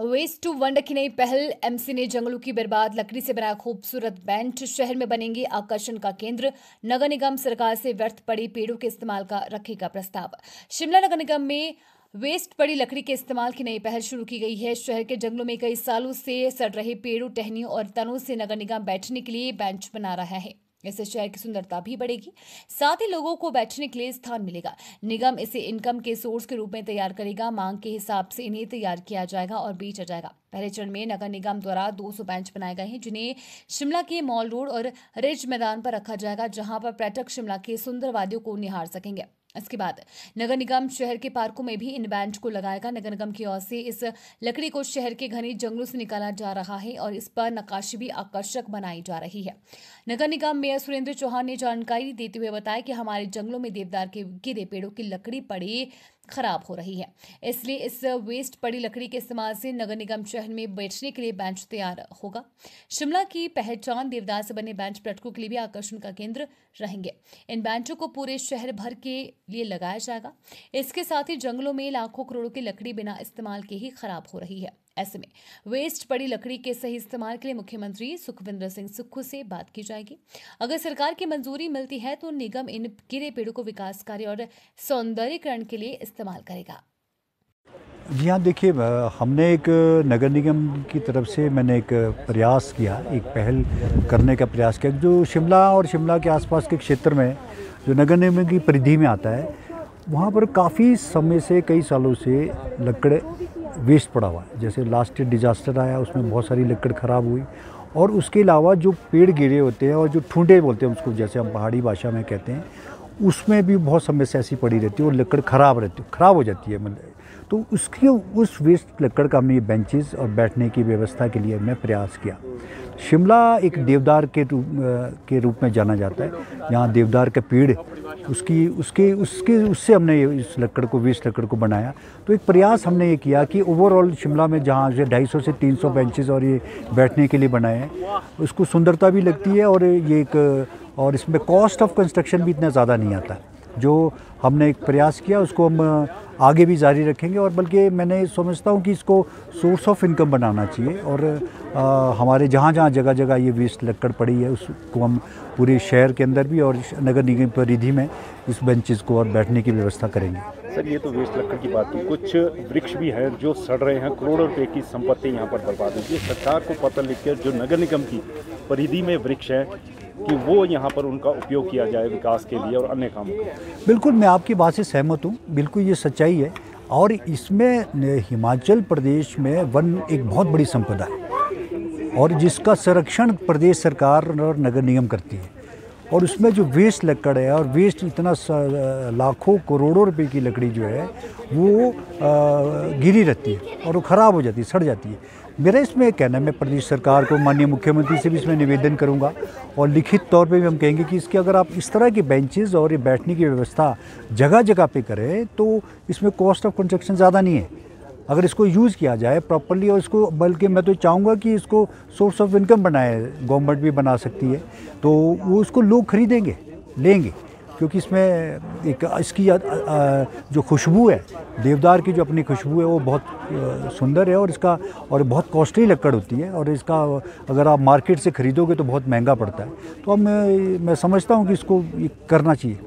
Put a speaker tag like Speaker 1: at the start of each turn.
Speaker 1: Waste to wonder की नई पहल। एमसी ने जंगलों की बर्बाद लकड़ी से बनाया खूबसूरत बेंच। शहर में बनेंगे आकर्षण का केंद्र। नगर निगम सरकार से व्यर्थ पड़ी पेड़ों के इस्तेमाल का रखेगा प्रस्ताव। शिमला नगर निगम में वेस्ट पड़ी लकड़ी के इस्तेमाल की नई पहल शुरू की गई है। शहर के जंगलों में कई सालों से सड़ रहे पेड़ों, टहनियों और तनों से नगर निगम बैठने के लिए बेंच बना रहा है। इससे शहर की सुंदरता भी बढ़ेगी, साथ ही लोगों को बैठने के लिए स्थान मिलेगा। निगम इसे इनकम के सोर्स के रूप में तैयार करेगा। मांग के हिसाब से इन्हें तैयार किया जाएगा और बेचा जाएगा। पहले चरण में नगर निगम द्वारा 200 बेंच बनाए गए हैं, जिन्हें शिमला के मॉल रोड और रिज मैदान पर रखा जाएगा, जहां पर पर्यटक शिमला के सुंदर वादियों को निहार सकेंगे। इसके बाद नगर निगम शहर के पार्कों में भी इन बेंच को लगाएगा। नगर निगम की ओर से इस लकड़ी को शहर के घने जंगलों से निकाला जा रहा है और इस पर नक्काशी भी आकर्षक बनाई जा रही है। नगर निगम मेयर सुरेंद्र चौहान ने जानकारी देते हुए बताया कि हमारे जंगलों में देवदार के गिरे पेड़ों की लकड़ी पड़ी खराब हो रही है, इसलिए इस वेस्ट पड़ी लकड़ी के इस्तेमाल से नगर निगम शहर में बैठने के लिए बेंच तैयार होगा। शिमला की पहचान देवदार से बने बेंच पर्यटकों के लिए भी आकर्षण का केंद्र रहेंगे। इन बेंचों को पूरे शहर भर के लिए लगाया जाएगा। इसके साथ ही जंगलों में लाखों करोड़ों की लकड़ी बिना इस्तेमाल के ही खराब हो रही है। ऐसे में वेस्ट पड़ी लकड़ी के सही इस्तेमाल के लिए मुख्यमंत्री सुखविंदर सिंह सुक्खू से बात की जाएगी। अगर सरकार की मंजूरी मिलती है तो निगम इन गिरे पेड़ों को विकास कार्य और सौंदर्यीकरण के लिए इस्तेमाल करेगा।
Speaker 2: जी हाँ, देखिए, हमने एक नगर निगम की तरफ से मैंने एक प्रयास किया, एक पहल करने का प्रयास किया जो शिमला और शिमला के आसपास के क्षेत्र में जो नगर निगम की परिधि में आता है, वहाँ पर काफ़ी समय से, कई सालों से लकड़ वेस्ट पड़ा हुआ है। जैसे लास्ट ईयर डिजास्टर आया, उसमें बहुत सारी लकड़ ख़राब हुई, और उसके अलावा जो पेड़ गिरे होते हैं और जो ठूंठे बोलते हैं उसको, जैसे हम पहाड़ी भाषा में कहते हैं, उसमें भी बहुत समस्या ऐसी पड़ी रहती है और लकड़ ख़राब हो जाती है। मतलब तो उसकी उस वेस्ट लकड़ का हमने ये बेंचेस और बैठने की व्यवस्था के लिए हमने प्रयास किया। शिमला एक देवदार के रूप में जाना जाता है। यहाँ देवदार का पेड़, उससे हमने इस लकड़ को, वेस्ट लकड़ को बनाया। तो एक प्रयास हमने ये किया कि ओवरऑल शिमला में जहाँ से 250 से 300 बेंचेस और ये बैठने के लिए बनाए हैं, उसको सुंदरता भी लगती है और ये और इसमें कॉस्ट ऑफ कंस्ट्रक्शन भी इतना ज़्यादा नहीं आता। जो हमने एक प्रयास किया उसको हम आगे भी जारी रखेंगे, और बल्कि मैंने समझता हूँ कि इसको सोर्स ऑफ इनकम बनाना चाहिए। और हमारे जहाँ जगह जगह ये वेस्ट लकड़ पड़ी है, उसको हम पूरे शहर के अंदर भी और नगर निगम परिधि में इस बेंचेस को और बैठने की व्यवस्था करेंगे।
Speaker 3: सर, ये तो वेस्ट लकड़ की बात की, कुछ वृक्ष भी हैं जो सड़ रहे हैं, करोड़ों रुपए की संपत्ति यहाँ पर बर्बाद होती है। सरकार को पत्र लिखकर जो नगर निगम की परिधि में वृक्ष हैं कि वो यहाँ पर उनका उपयोग किया जाए विकास के लिए और अन्य कामों के लिए।
Speaker 2: बिल्कुल, मैं आपकी बात से सहमत हूँ, बिल्कुल ये सच्चाई है। और इसमें हिमाचल प्रदेश में वन एक बहुत बड़ी संपदा है और जिसका संरक्षण प्रदेश सरकार और नगर निगम करती है। और उसमें जो वेस्ट लकड़ है, और वेस्ट इतना लाखों करोड़ों रुपए की लकड़ी जो है वो गिरी रहती है और वो ख़राब हो जाती है, सड़ जाती है। मेरा इसमें कहना है, मैं प्रदेश सरकार को, माननीय मुख्यमंत्री से भी इसमें निवेदन करूंगा और लिखित तौर पे भी हम कहेंगे कि इसके अगर आप इस तरह के बेंचेस और ये बैठने की व्यवस्था जगह जगह पे करें तो इसमें कॉस्ट ऑफ कंस्ट्रक्शन ज़्यादा नहीं है। अगर इसको यूज़ किया जाए प्रॉपर्ली, और इसको, बल्कि मैं तो चाहूँगा कि इसको सोर्स ऑफ इनकम बनाए, गवर्नमेंट भी बना सकती है, तो वो उसको लोग खरीदेंगे, लेंगे, क्योंकि इसमें एक इसकी जो खुशबू है, देवदार की जो अपनी खुशबू है, वो बहुत सुंदर है। और बहुत कॉस्टली लकड़ होती है, और इसका अगर आप मार्केट से ख़रीदोगे तो बहुत महंगा पड़ता है। तो अब मैं समझता हूँ कि इसको करना चाहिए।